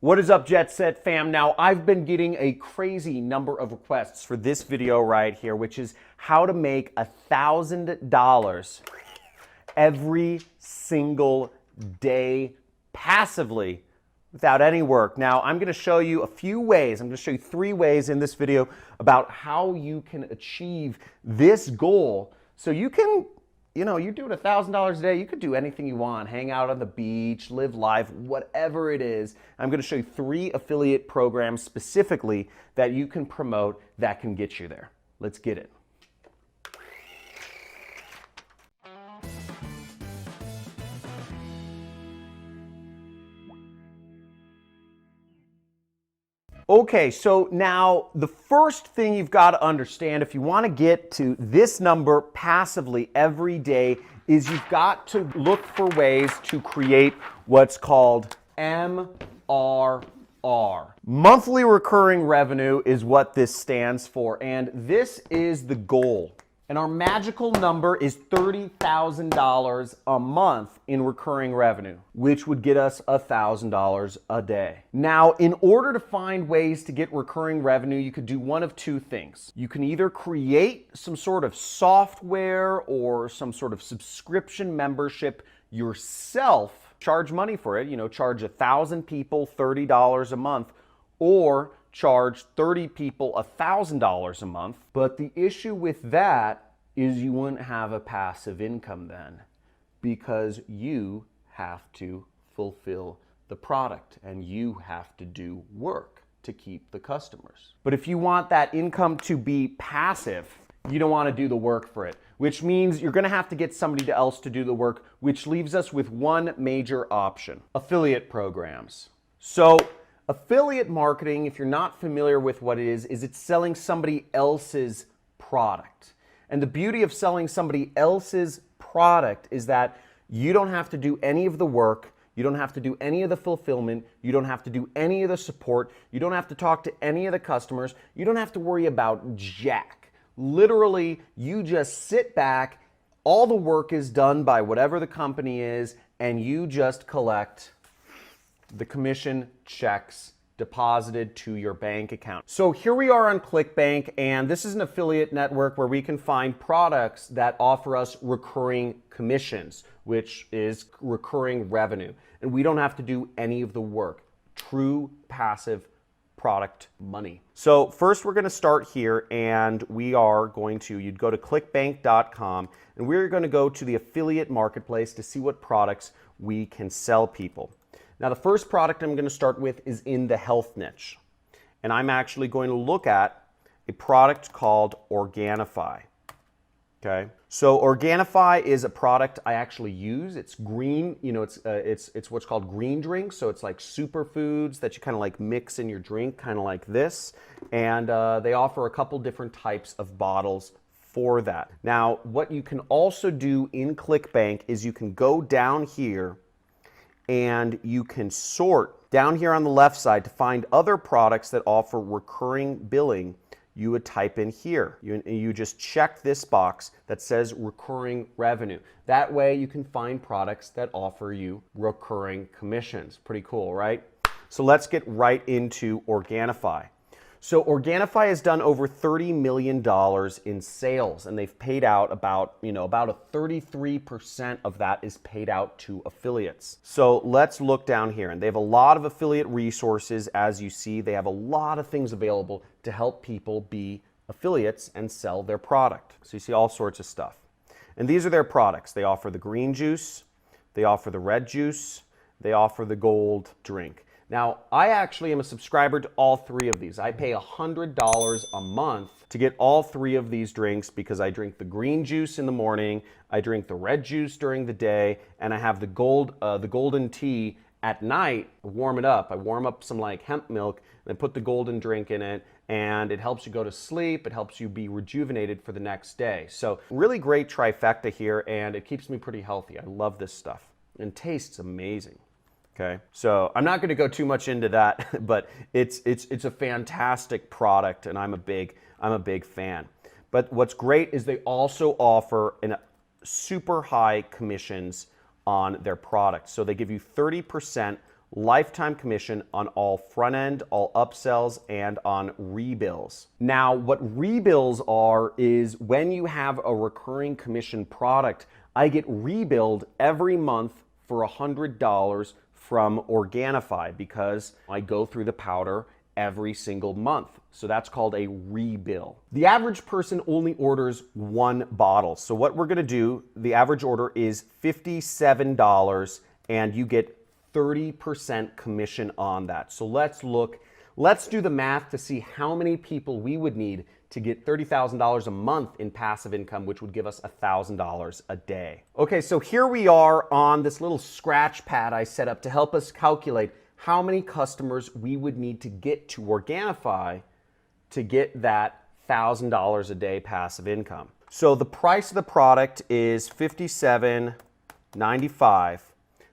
What is up, Jet Set fam? Now, I've been getting a crazy number of requests for this video right here, which is how to make $1,000 every single day passively without any work. Now, I'm going to show you a few ways. I'm going to show you 3 ways in this video about how you can achieve this goal so you can, you're doing $1,000 a day. You could do anything you want. Hang out on the beach, live life, whatever it is. I'm going to show you 3 affiliate programs specifically that you can promote that can get you there. Let's get it. Okay, so now the first thing you've got to understand if you want to get to this number passively every day is you've got to look for ways to create what's called MRR. Monthly recurring revenue is what this stands for, and this is the goal. And our magical number is $30,000 a month in recurring revenue, which would get us $1,000 a day. Now, in order to find ways to get recurring revenue, you could do one of 2 things. You can either create some sort of software or some sort of subscription membership yourself, charge money for it, charge 1,000 people $30 a month, or charge 30 people $1,000 a month. But the issue with that is you wouldn't have a passive income then, because you have to fulfill the product and you have to do work to keep the customers. But if you want that income to be passive, you don't want to do the work for it, which means you're going to have to get somebody else to do the work, which leaves us with one major option: affiliate programs. So affiliate marketing, if you're not familiar with what it is it's selling somebody else's product. And the beauty of selling somebody else's product is that you don't have to do any of the work, you don't have to do any of the fulfillment, you don't have to do any of the support, you don't have to talk to any of the customers, you don't have to worry about jack. Literally, you just sit back, all the work is done by whatever the company is, and you just collect the commission checks deposited to your bank account. So here we are on ClickBank, and this is an affiliate network where we can find products that offer us recurring commissions, which is recurring revenue. And we don't have to do any of the work. True passive product money. So first we're going to start here, and we are going to, you'd go to clickbank.com, and we're going to go to the affiliate marketplace to see what products we can sell people. Now, the first product I'm going to start with is in the health niche. And I'm actually going to look at a product called Organifi. Okay? So Organifi is a product I actually use. It's green, it's what's called green drink. So it's like superfoods that you kind of like mix in your drink, kind of like this. And they offer a couple different types of bottles for that. Now, what you can also do in ClickBank is you can go down here and you can sort down here on the left side to find other products that offer recurring billing. You would type in here. You just check this box that says recurring revenue. That way you can find products that offer you recurring commissions. Pretty cool, right? So let's get right into Organifi. So Organifi has done over $30 million in sales, and they've paid out about a 33% of that is paid out to affiliates. So let's look down here, and they have a lot of affiliate resources. As you see, they have a lot of things available to help people be affiliates and sell their product. So you see all sorts of stuff. And these are their products. They offer the green juice, they offer the red juice, they offer the gold drink. Now, I actually am a subscriber to all 3 of these. I pay $100 a month to get all 3 of these drinks because I drink the green juice in the morning, I drink the red juice during the day, and I have the golden tea at night. I warm it up. I warm up some like hemp milk and I put the golden drink in it, and it helps you go to sleep. It helps you be rejuvenated for the next day. So really great trifecta here, and it keeps me pretty healthy. I love this stuff and tastes amazing. Okay, so I'm not going to go too much into that, but it's a fantastic product, and I'm a big fan. But what's great is they also offer super high commissions on their products. So they give you 30% lifetime commission on all front end, all upsells, and on rebills. Now, what rebills are is when you have a recurring commission product, I get rebilled every month for $100 from Organifi because I go through the powder every single month. So that's called a rebill. The average person only orders one bottle. So what we're gonna do, the average order is $57 and you get 30% commission on that. So let's do the math to see how many people we would need to get $30,000 a month in passive income, which would give us $1,000 a day. Okay, so here we are on this little scratch pad I set up to help us calculate how many customers we would need to get to Organifi to get that $1,000 a day passive income. So the price of the product is $57.95.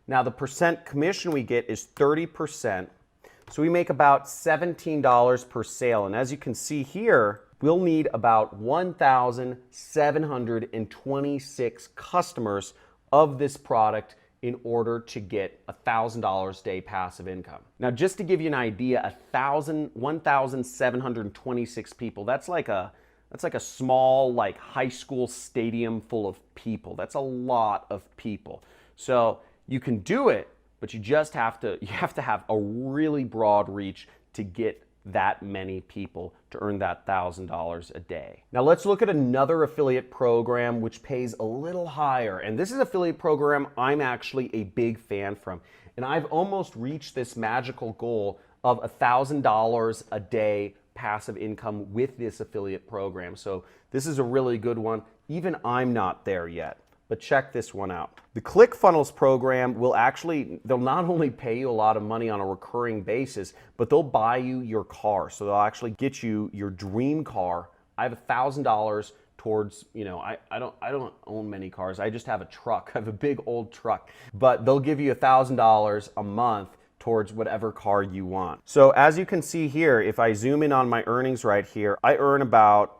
Now the percent commission we get is 30%. So we make about $17 per sale. And as you can see here, we'll need about 1,726 customers of this product in order to get $1,000 a day passive income. Now, just to give you an idea, 1,726 people, that's like a small high school stadium full of people. That's a lot of people. So you can do it, but you have to have a really broad reach to get that many people to earn that $1,000 a day. Now let's look at another affiliate program which pays a little higher. And this is an affiliate program I'm actually a big fan from. And I've almost reached this magical goal of $1,000 a day passive income with this affiliate program. So this is a really good one. Even I'm not there yet. But check this one out. The ClickFunnels program they'll not only pay you a lot of money on a recurring basis, but they'll buy you your car. So they'll actually get you your dream car. I have $1,000 towards, I don't own many cars. I just have a truck. I have a big old truck. But they'll give you $1,000 a month towards whatever car you want. So as you can see here, if I zoom in on my earnings right here, I earn about,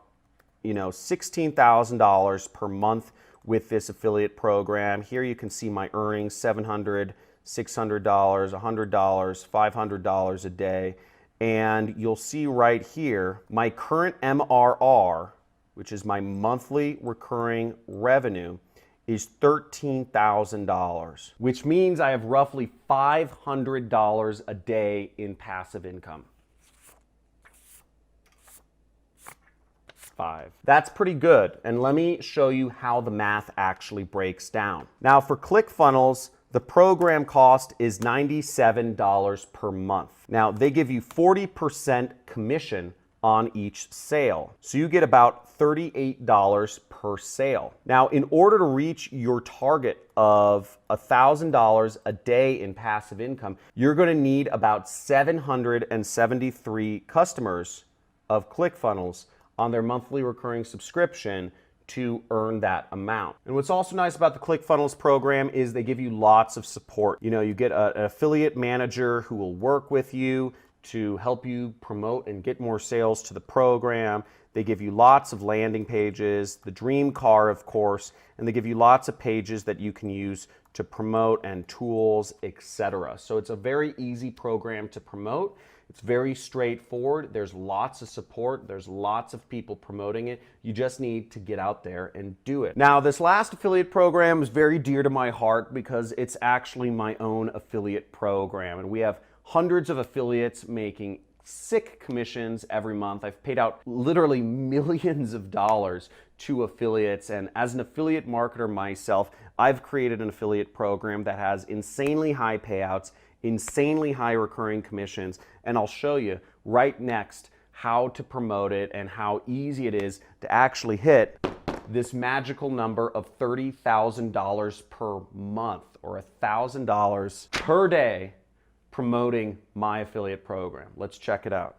$16,000 per month with this affiliate program. Here you can see my earnings, $700, $600, $100, $500 a day. And you'll see right here, my current MRR, which is my monthly recurring revenue, is $13,000, which means I have roughly $500 a day in passive income. That's pretty good. And let me show you how the math actually breaks down. Now for ClickFunnels, the program cost is $97 per month. Now they give you 40% commission on each sale. So you get about $38 per sale. Now in order to reach your target of $1,000 a day in passive income, you're going to need about 773 customers of ClickFunnels on their monthly recurring subscription to earn that amount. And what's also nice about the ClickFunnels program is they give you lots of support. You get an affiliate manager who will work with you to help you promote and get more sales to the program. They give you lots of landing pages, the dream car, of course, and they give you lots of pages that you can use to promote and tools, etc. So it's a very easy program to promote. It's very straightforward. There's lots of support. There's lots of people promoting it. You just need to get out there and do it. Now, this last affiliate program is very dear to my heart because it's actually my own affiliate program. And we have hundreds of affiliates making sick commissions every month. I've paid out literally millions of dollars to affiliates. And as an affiliate marketer myself, I've created an affiliate program that has insanely high payouts, insanely high recurring commissions, and I'll show you right next how to promote it and how easy it is to actually hit this magical number of $30,000 per month or $1,000 per day promoting my affiliate program. Let's check it out.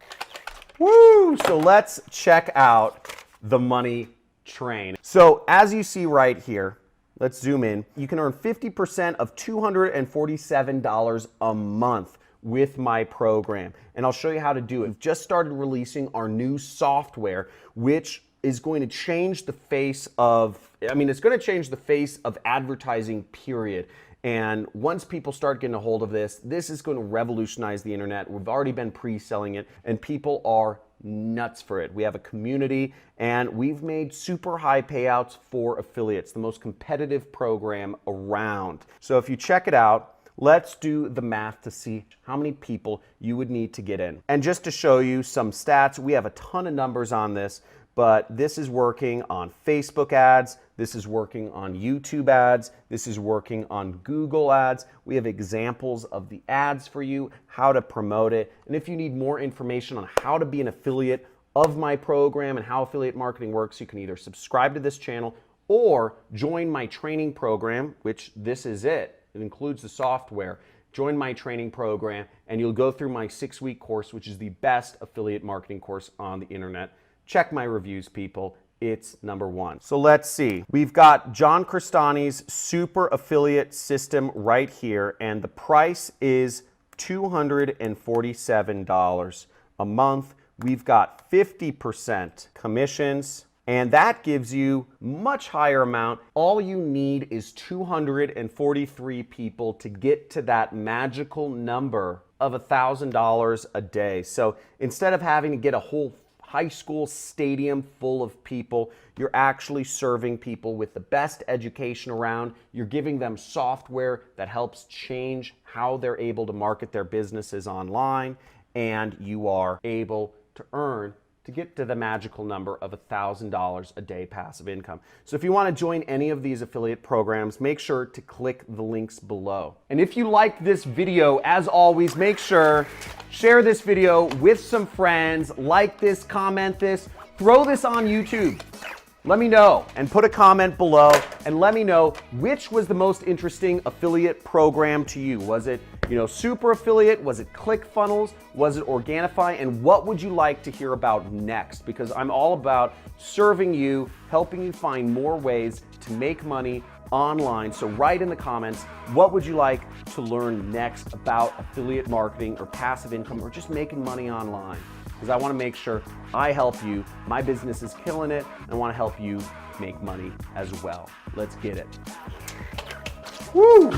Woo! So let's check out the money train. So as you see right here, let's zoom in. You can earn 50% of $247 a month with my program. And I'll show you how to do it. We've just started releasing our new software, which is going to change the face of, it's going to change the face of advertising, period. And once people start getting a hold of this, this is going to revolutionize the internet. We've already been pre-selling it, and people are nuts for it. We have a community, and we've made super high payouts for affiliates, the most competitive program around. So if you check it out, let's do the math to see how many people you would need to get in. And just to show you some stats, we have a ton of numbers on this, but this is working on Facebook ads, this is working on YouTube ads, this is working on Google ads. We have examples of the ads for you, how to promote it. And if you need more information on how to be an affiliate of my program and how affiliate marketing works, you can either subscribe to this channel or join my training program, which this is it. It includes the software. Join my training program and you'll go through my 6-week course, which is the best affiliate marketing course on the internet. Check my reviews, people. It's #1. So let's see. We've got John Crestani's super affiliate system right here, and the price is $247 a month. We've got 50% commissions, and that gives you much higher amount. All you need is 243 people to get to that magical number of $1,000 a day. So instead of having to get a whole high school stadium full of people, you're actually serving people with the best education around. You're giving them software that helps change how they're able to market their businesses online, and you are able to earn to get to the magical number of $1,000 a day passive income. So if you want to join any of these affiliate programs, make sure to click the links below. And if you like this video, as always, make sure share this video with some friends, like this, comment this, throw this on YouTube. Let me know and put a comment below and let me know which was the most interesting affiliate program to you. Was it, super affiliate? Was it ClickFunnels? Was it Organifi? And what would you like to hear about next? Because I'm all about serving you, helping you find more ways to make money online. So write in the comments, what would you like to learn next about affiliate marketing or passive income or just making money online? Because I want to make sure I help you. My business is killing it, and I want to help you make money as well. Let's get it. Woo!